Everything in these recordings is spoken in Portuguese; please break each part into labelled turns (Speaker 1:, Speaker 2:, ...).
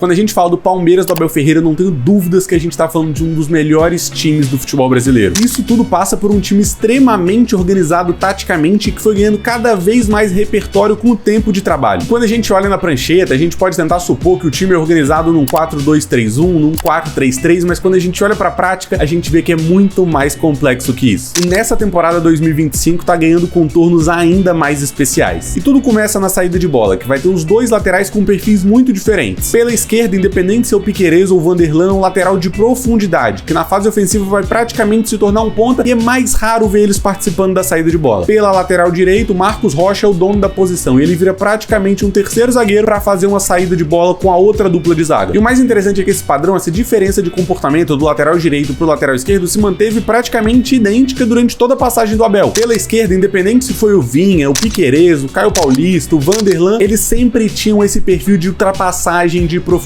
Speaker 1: Quando a gente fala do Palmeiras do Abel Ferreira, eu não tenho dúvidas que a gente tá falando de um dos melhores times do futebol brasileiro. Isso tudo passa por um time extremamente organizado taticamente, que foi ganhando cada vez mais repertório com o tempo de trabalho. Quando a gente olha na prancheta, a gente pode tentar supor que o time é organizado num 4-2-3-1, num 4-3-3, mas quando a gente olha pra prática, a gente vê que é muito mais complexo que isso. E nessa temporada 2025 tá ganhando contornos ainda mais especiais. E tudo começa na saída de bola, que vai ter os dois laterais com perfis muito diferentes. Pela esquerda, independente se é o Piquerez ou o Vanderlan, um lateral de profundidade, que na fase ofensiva vai praticamente se tornar um ponta e é mais raro ver eles participando da saída de bola. Pela lateral direita, o Marcos Rocha é o dono da posição e ele vira praticamente um terceiro zagueiro para fazer uma saída de bola com a outra dupla de zaga. E o mais interessante é que esse padrão, essa diferença de comportamento do lateral direito pro lateral esquerdo se manteve praticamente idêntica durante toda a passagem do Abel. Pela esquerda, independente se foi o Vinha, o Piquerez, o Caio Paulista, o Vanderlan, eles sempre tinham esse perfil de ultrapassagem de profundidade.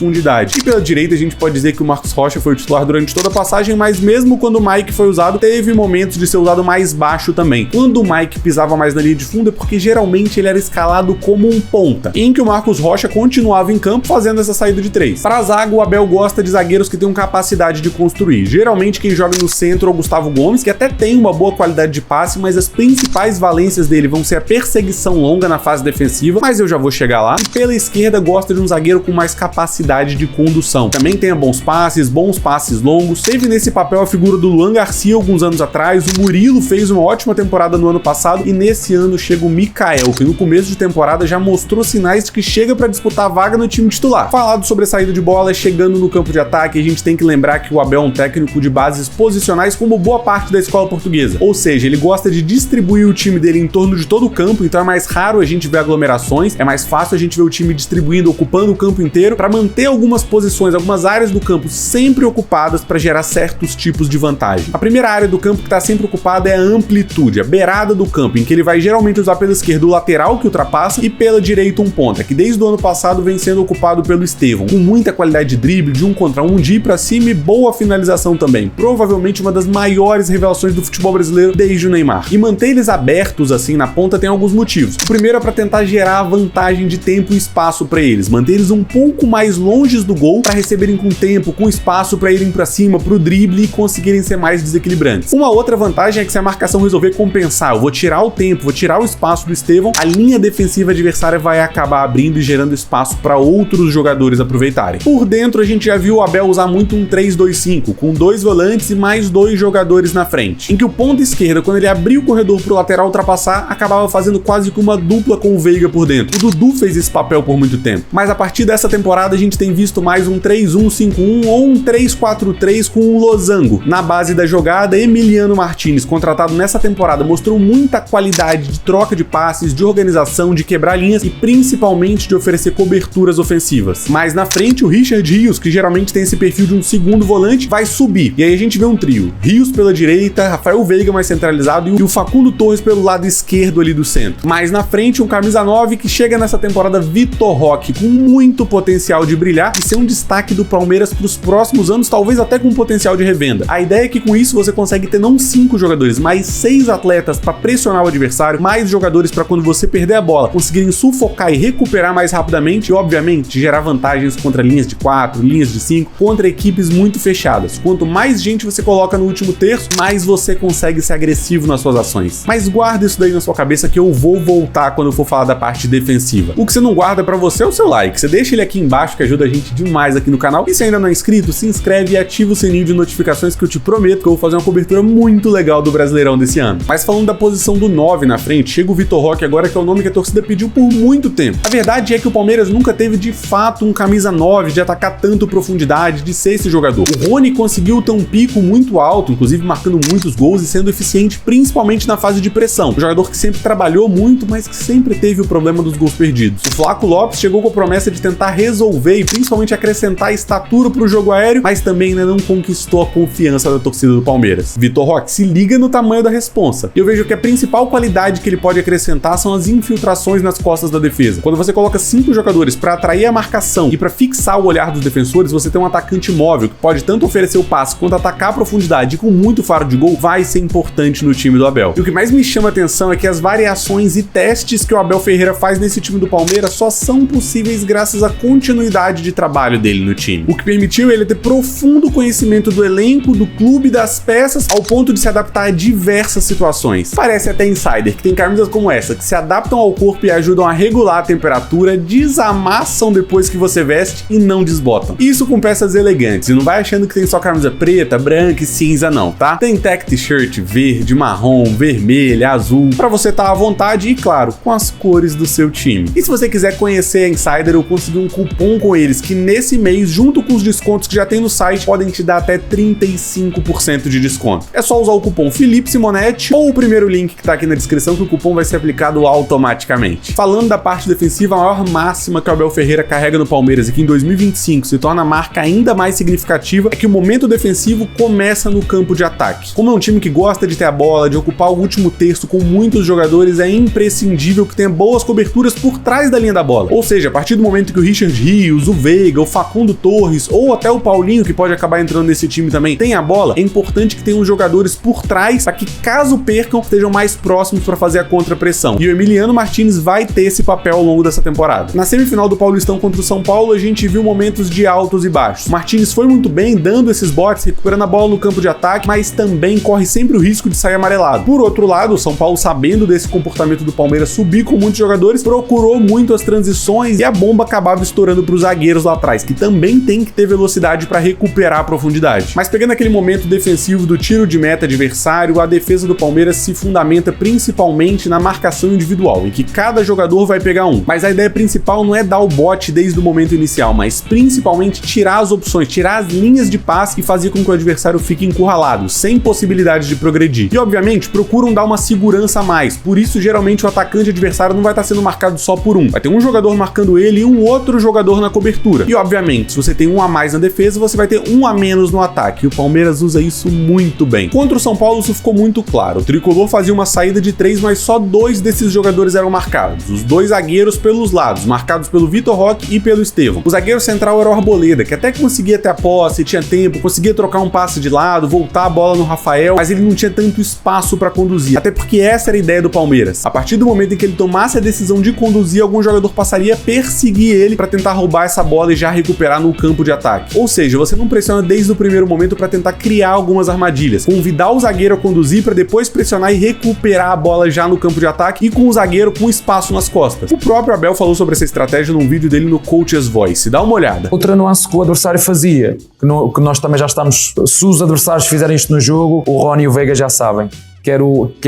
Speaker 1: E pela direita a gente pode dizer que o Marcos Rocha foi o titular durante toda a passagem, mas mesmo quando o Mike foi usado, teve momentos de ser usado mais baixo também. Quando o Mike pisava mais na linha de fundo é porque geralmente ele era escalado como um ponta, em que o Marcos Rocha continuava em campo fazendo essa saída de três. Para a zaga, o Abel gosta de zagueiros que tenham capacidade de construir. Geralmente quem joga no centro é o Gustavo Gomes, que até tem uma boa qualidade de passe, mas as principais valências dele vão ser a perseguição longa na fase defensiva, mas eu já vou chegar lá. E pela esquerda gosta de um zagueiro com mais capacidade de condução. Também tenha bons passes longos. Teve nesse papel a figura do Luan Garcia alguns anos atrás, o Murilo fez uma ótima temporada no ano passado e nesse ano chega o Mikael, que no começo de temporada já mostrou sinais de que chega para disputar a vaga no time titular. Falado sobre a saída de bola, chegando no campo de ataque, a gente tem que lembrar que o Abel é um técnico de bases posicionais como boa parte da escola portuguesa. Ou seja, ele gosta de distribuir o time dele em torno de todo o campo, então é mais raro a gente ver aglomerações, é mais fácil a gente ver o time distribuindo, ocupando o campo inteiro, para manter algumas posições, algumas áreas do campo sempre ocupadas para gerar certos tipos de vantagem. A primeira área do campo que está sempre ocupada é a amplitude, a beirada do campo, em que ele vai geralmente usar pela esquerda o lateral que ultrapassa e pela direita um ponta, que desde o ano passado vem sendo ocupado pelo Estevão, com muita qualidade de drible, de 1 contra 1, de ir para cima e boa finalização também. Provavelmente uma das maiores revelações do futebol brasileiro desde o Neymar. E manter eles abertos assim na ponta tem alguns motivos. O primeiro é para tentar gerar a vantagem de tempo e espaço para eles, manter eles um pouco mais longe do gol para receberem com tempo, com espaço para irem para cima, pro drible e conseguirem ser mais desequilibrantes. Uma outra vantagem é que se a marcação resolver compensar, eu vou tirar o tempo, vou tirar o espaço do Estevão, a linha defensiva adversária vai acabar abrindo e gerando espaço para outros jogadores aproveitarem. Por dentro a gente já viu o Abel usar muito um 3-2-5, com 2 volantes e mais 2 jogadores na frente, em que o ponta esquerda, quando ele abria o corredor pro lateral ultrapassar, acabava fazendo quase que uma dupla com o Veiga por dentro. O Dudu fez esse papel por muito tempo, mas a partir dessa temporada a gente tem visto mais um 3-1-5-1 ou um 3-4-3 com o Losango. Na base da jogada, Emiliano Martinez, contratado nessa temporada, mostrou muita qualidade de troca de passes, de organização, de quebrar linhas e principalmente de oferecer coberturas ofensivas. Mais na frente, o Richard Rios, que geralmente tem esse perfil de um segundo volante, vai subir. E aí a gente vê um trio. Rios pela direita, Rafael Veiga mais centralizado e o Facundo Torres pelo lado esquerdo ali do centro. Mais na frente, um camisa 9 que chega nessa temporada, Vitor Roque, com muito potencial de brilhar e ser um destaque do Palmeiras para os próximos anos, talvez até com potencial de revenda. A ideia é que com isso você consegue ter não 5 jogadores, mas 6 atletas para pressionar o adversário, mais jogadores para quando você perder a bola, conseguirem sufocar e recuperar mais rapidamente e, obviamente, gerar vantagens contra linhas de 4, linhas de 5, contra equipes muito fechadas. Quanto mais gente você coloca no último terço, mais você consegue ser agressivo nas suas ações. Mas guarda isso daí na sua cabeça que eu vou voltar quando eu for falar da parte defensiva. O que você não guarda para você é o seu like. Você deixa ele aqui embaixo que ajuda a gente demais aqui no canal. E se ainda não é inscrito, se inscreve e ativa o sininho de notificações que eu te prometo que eu vou fazer uma cobertura muito legal do Brasileirão desse ano. Mas falando da posição do 9 na frente, chega o Vitor Roque agora, que é o nome que a torcida pediu por muito tempo. A verdade é que o Palmeiras nunca teve de fato um camisa 9 de atacar tanto profundidade, de ser esse jogador. O Rony conseguiu ter um pico muito alto, inclusive marcando muitos gols e sendo eficiente principalmente na fase de pressão. Um jogador que sempre trabalhou muito, mas que sempre teve o problema dos gols perdidos. O Flaco Lopes chegou com a promessa de tentar resolver e principalmente acrescentar estatura para o jogo aéreo, mas também ainda não conquistou a confiança da torcida do Palmeiras. Vitor Roque, se liga no tamanho da responsa. Eu vejo que a principal qualidade que ele pode acrescentar são as infiltrações nas costas da defesa. Quando você coloca 5 jogadores para atrair a marcação e para fixar o olhar dos defensores, você tem um atacante móvel que pode tanto oferecer o passe quanto atacar a profundidade e com muito faro de gol, vai ser importante no time do Abel. E o que mais me chama a atenção é que as variações e testes que o Abel Ferreira faz nesse time do Palmeiras só são possíveis graças à continuidade qualidade de trabalho dele no time, o que permitiu ele ter profundo conhecimento do elenco, do clube, das peças, ao ponto de se adaptar a diversas situações. Parece até insider que tem camisas como essa, que se adaptam ao corpo e ajudam a regular a temperatura, desamassam depois que você veste e não desbotam. Isso com peças elegantes, e não vai achando que tem só camisa preta, branca e cinza não, tá? Tem tech t-shirt verde, marrom, vermelha, azul, pra você estar à vontade e, claro, com as cores do seu time. E se você quiser conhecer a Insider, eu consegui um cupom com eles que nesse mês, junto com os descontos que já tem no site, podem te dar até 35% de desconto. É só usar o cupom Felipe Simonetti ou o primeiro link que tá aqui na descrição que o cupom vai ser aplicado automaticamente. Falando da parte defensiva, a maior máxima que o Abel Ferreira carrega no Palmeiras e que em 2025 se torna a marca ainda mais significativa é que o momento defensivo começa no campo de ataque. Como é um time que gosta de ter a bola, de ocupar o último terço com muitos jogadores, é imprescindível que tenha boas coberturas por trás da linha da bola. Ou seja, a partir do momento que o Richard Rios, o Veiga, o Facundo Torres ou até o Paulinho, que pode acabar entrando nesse time também, tem a bola, é importante que tenham jogadores por trás para que, caso percam, estejam mais próximos para fazer a contrapressão. E o Emiliano Martínez vai ter esse papel ao longo dessa temporada. Na semifinal do Paulistão contra o São Paulo, a gente viu momentos de altos e baixos. O Martínez foi muito bem, dando esses botes, recuperando a bola no campo de ataque, mas também corre sempre o risco de sair amarelado. Por outro lado, o São Paulo, sabendo desse comportamento do Palmeiras subir com muitos jogadores, procurou muito as transições e a bomba acabava estourando para os zagueiros lá atrás, que também tem que ter velocidade para recuperar a profundidade. Mas pegando aquele momento defensivo do tiro de meta adversário, a defesa do Palmeiras se fundamenta principalmente na marcação individual, em que cada jogador vai pegar um. Mas a ideia principal não é dar o bote desde o momento inicial, mas principalmente tirar as opções, tirar as linhas de passe e fazer com que o adversário fique encurralado, sem possibilidade de progredir. E obviamente procuram dar uma segurança a mais, por isso geralmente o atacante adversário não vai estar sendo marcado só por um, vai ter um jogador marcando ele e um outro jogador na cobertura. E obviamente, se você tem um a mais na defesa, você vai ter um a menos no ataque, e o Palmeiras usa isso muito bem. Contra o São Paulo isso ficou muito claro, o tricolor fazia uma saída de 3, mas só 2 desses jogadores eram marcados, os 2 zagueiros pelos lados, marcados pelo Vitor Roque e pelo Estevão. O zagueiro central era o Arboleda, que até conseguia ter a posse, tinha tempo, conseguia trocar um passe de lado, voltar a bola no Rafael, mas ele não tinha tanto espaço para conduzir, até porque essa era a ideia do Palmeiras. A partir do momento em que ele tomasse a decisão de conduzir, algum jogador passaria a perseguir ele para tentar roubar essa bola e já recuperar no campo de ataque. Ou seja, você não pressiona desde o primeiro momento para tentar criar algumas armadilhas, convidar o zagueiro a conduzir para depois pressionar e recuperar a bola já no campo de ataque e com o zagueiro com espaço nas costas. O próprio Abel falou sobre essa estratégia num vídeo dele no Coach's Voice. Dá uma olhada.
Speaker 2: Outra nuance que o adversário fazia, que nós também já estamos, se os adversários fizerem isto no jogo, o Rony e o Veiga já sabem, que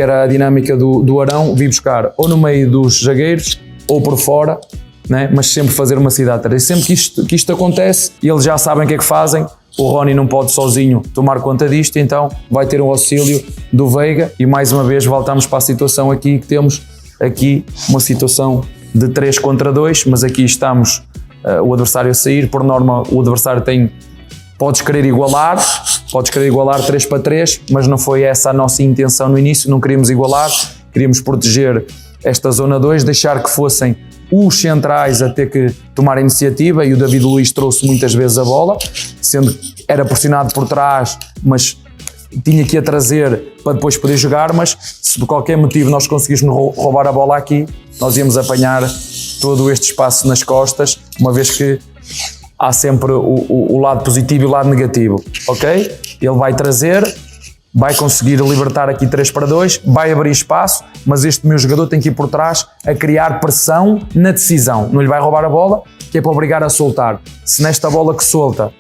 Speaker 2: era a dinâmica do Arão, vir buscar ou no meio dos zagueiros ou por fora, né? Mas sempre fazer uma cidade. E sempre que isto acontece, eles já sabem o que é que fazem. O Rony não pode sozinho tomar conta disto, então vai ter um auxílio do Veiga e mais uma vez voltamos para a situação aqui que temos aqui uma situação de 3 contra 2, mas aqui estamos o adversário a sair, por norma o adversário podes querer igualar 3 para 3, mas não foi essa a nossa intenção no início, não queríamos igualar, queríamos proteger esta zona 2, deixar que fossem os centrais a ter que tomar a iniciativa e o David Luiz trouxe muitas vezes a bola, sendo que era pressionado por trás, mas tinha que a trazer para depois poder jogar, mas se por qualquer motivo nós conseguíssemos roubar a bola aqui, nós íamos apanhar todo este espaço nas costas, uma vez que há sempre o lado positivo e o lado negativo, ok? Ele vai trazer, vai conseguir libertar aqui 3 para 2, vai abrir espaço, mas este meu jogador tem que ir por trás a criar pressão na decisão, não lhe vai roubar a bola, que é para obrigar a soltar. Se nesta bola que solta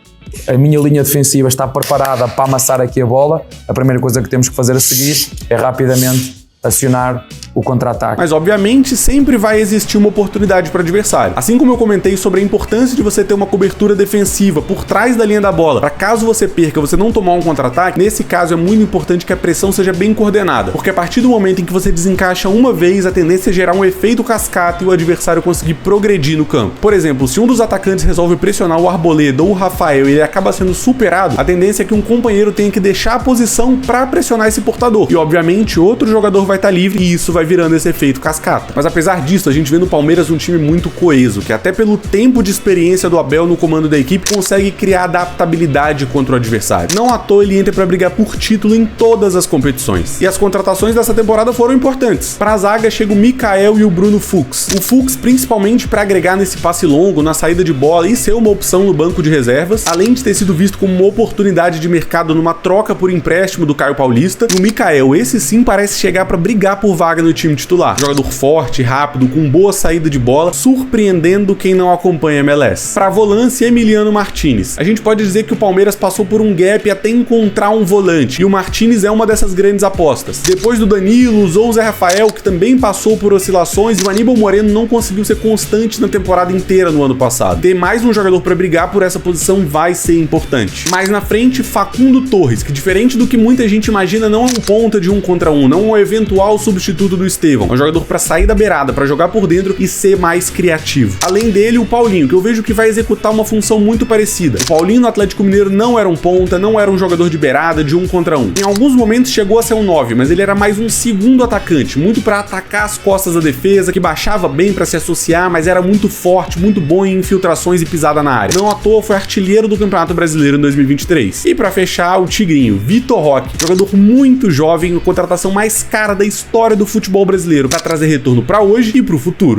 Speaker 2: a minha linha defensiva está preparada para amassar aqui a bola, a primeira coisa que temos que fazer a seguir é rapidamente acionar o contra-ataque.
Speaker 1: Mas obviamente sempre vai existir uma oportunidade para o adversário. Assim como eu comentei sobre a importância de você ter uma cobertura defensiva por trás da linha da bola, para caso você perca, você não tomar um contra-ataque, nesse caso é muito importante que a pressão seja bem coordenada, porque a partir do momento em que você desencaixa uma vez, a tendência é gerar um efeito cascata e o adversário conseguir progredir no campo. Por exemplo, se um dos atacantes resolve pressionar o Arboleda ou o Rafael e ele acaba sendo superado, a tendência é que um companheiro tenha que deixar a posição para pressionar esse portador. E obviamente outro jogador vai vai estar livre e isso vai virando esse efeito cascata. Mas apesar disso, a gente vê no Palmeiras um time muito coeso, que até pelo tempo de experiência do Abel no comando da equipe, consegue criar adaptabilidade contra o adversário. Não à toa ele entra para brigar por título em todas as competições. E as contratações dessa temporada foram importantes. Para a zaga chega o Mikael e o Bruno Fux. O Fux principalmente para agregar nesse passe longo, na saída de bola e ser uma opção no banco de reservas, além de ter sido visto como uma oportunidade de mercado numa troca por empréstimo do Caio Paulista. E o Mikael, esse sim parece chegar para brigar por vaga no time titular. Jogador forte, rápido, com boa saída de bola, surpreendendo quem não acompanha a MLS. Para volância, Emiliano Martinez. A gente pode dizer que o Palmeiras passou por um gap até encontrar um volante, e o Martinez é uma dessas grandes apostas. Depois do Danilo, usou o Zé Rafael, que também passou por oscilações, e o Aníbal Moreno não conseguiu ser constante na temporada inteira no ano passado. Ter mais um jogador para brigar por essa posição vai ser importante. Mais na frente, Facundo Torres, que diferente do que muita gente imagina, não é um ponta de 1 contra 1, não é um eventual substituto do Estevão. É um jogador para sair da beirada, para jogar por dentro e ser mais criativo. Além dele, o Paulinho, que eu vejo que vai executar uma função muito parecida. O Paulinho no Atlético Mineiro não era um ponta, não era um jogador de beirada, de 1 contra 1. Em alguns momentos chegou a ser um 9, mas ele era mais um segundo atacante, muito para atacar as costas da defesa, que baixava bem para se associar, mas era muito forte, muito bom em infiltrações e pisada na área. Não à toa foi artilheiro do Campeonato Brasileiro em 2023. E para fechar, o Tigrinho, Vitor Roque, jogador muito jovem, a contratação mais cara da história do futebol brasileiro, para trazer retorno para hoje e para o futuro.